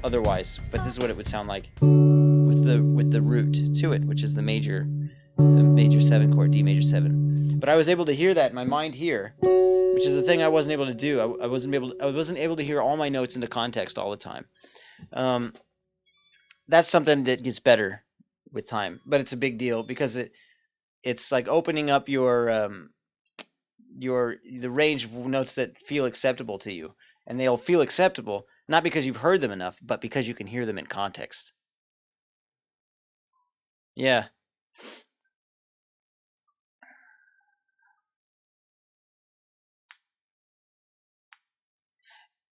otherwise, but this is what it would sound like with the root to it, which is the major 7 chord, D major 7. But I was able to hear that in my mind here, which is the thing I wasn't able to do. I wasn't able to hear all my notes into context all the time. That's something that gets better with time, but it's a big deal because it's like opening up the range of notes that feel acceptable to you, and they'll feel acceptable not because you've heard them enough, but because you can hear them in context. Yeah.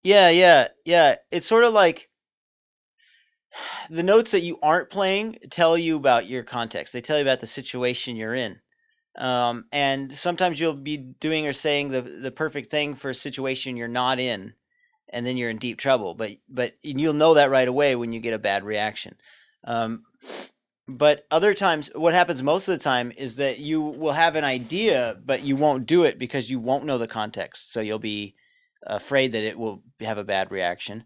Yeah. It's sort of like the notes that you aren't playing tell you about your context. They tell you about the situation you're in. And sometimes you'll be doing or saying the perfect thing for a situation you're not in, and then you're in deep trouble. But you'll know that right away when you get a bad reaction. But other times, what happens most of the time is that you will have an idea, but you won't do it because you won't know the context. So you'll be afraid that it will have a bad reaction.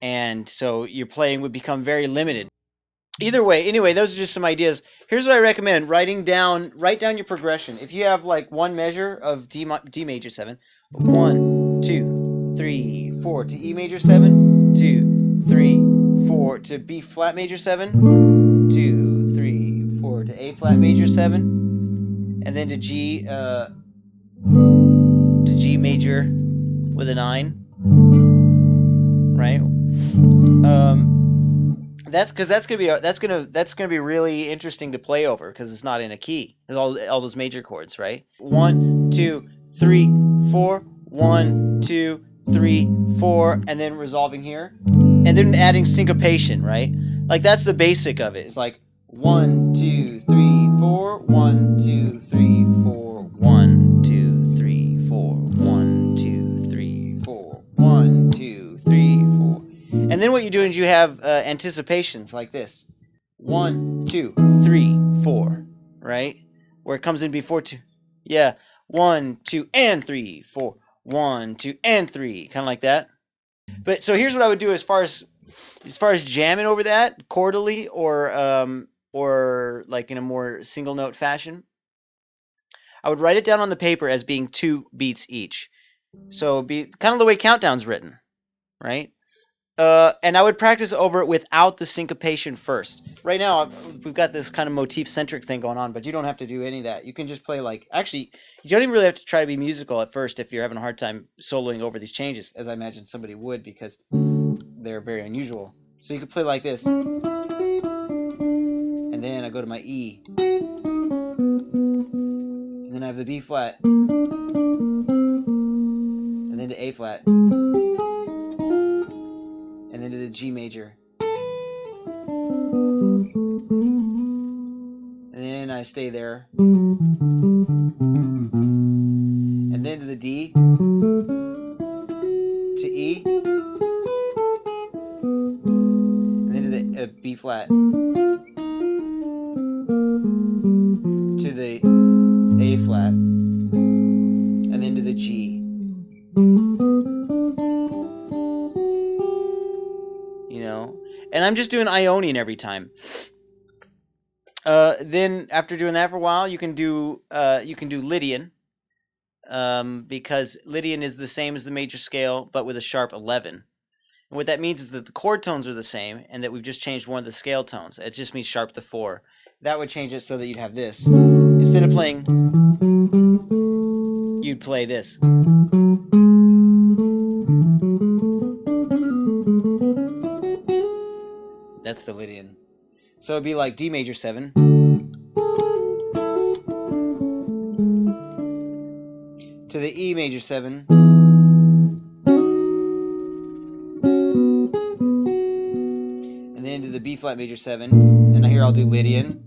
And so your playing would become very limited. Either way, anyway, those are just some ideas. Here's what I recommend: write down your progression. If you have like one measure of D major 7, 1, 2, 3, 4 to E major 7, 2, 3, 4 to B flat major 7, 2, 3, 4 to A flat major 7, and then to G major with a 9, right? That's gonna be really interesting to play over because it's not in a key. There's all those major chords, right? 1, 2, 3, 4. 1, 2, 3, 4, and then resolving here, and then adding syncopation, right? Like that's the basic of it. It's like 1, 2, 3, 4. 1, 2, 3, 4. 1, 2, 3, 4. 1, 2, 3, 4. 1, 2, 3, 4. And then what you do is you have anticipations like this: 1, 2, 3, 4, right? Where it comes in before 2. Yeah, 1, 2, and 3, 4. 1, 2, and 3, kind of like that. But so here's what I would do as far as jamming over that chordally or like in a more single note fashion. I would write it down on the paper as being 2 beats each. So it'd be kind of the way Countdown's written, right? And I would practice over it without the syncopation first. Right now, we've got this kind of motif-centric thing going on, but you don't have to do any of that. You can just play like... Actually, you don't even really have to try to be musical at first if you're having a hard time soloing over these changes, as I imagine somebody would, because they're very unusual. So you could play like this. And then I go to my E. And then I have the B flat. And then to A flat. And then to the G major. And then I stay there. And then to the D. To E. And then to the B flat. To the A flat. And then to the G. And I'm just doing Ionian every time. Then after doing that for a while, you can do Lydian, because Lydian is the same as the major scale, but with a sharp 11. And what that means is that the chord tones are the same, and that we've just changed one of the scale tones. It just means sharp to 4. That would change it so that you'd have this. Instead of playing, you'd play this. That's the Lydian. So it'd be like D major 7. To the E major 7. And then to the B flat major 7. And here I'll do Lydian.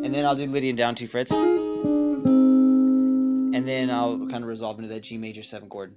And then I'll do Lydian down 2 frets. And then I'll kind of resolve into that G major 7 chord.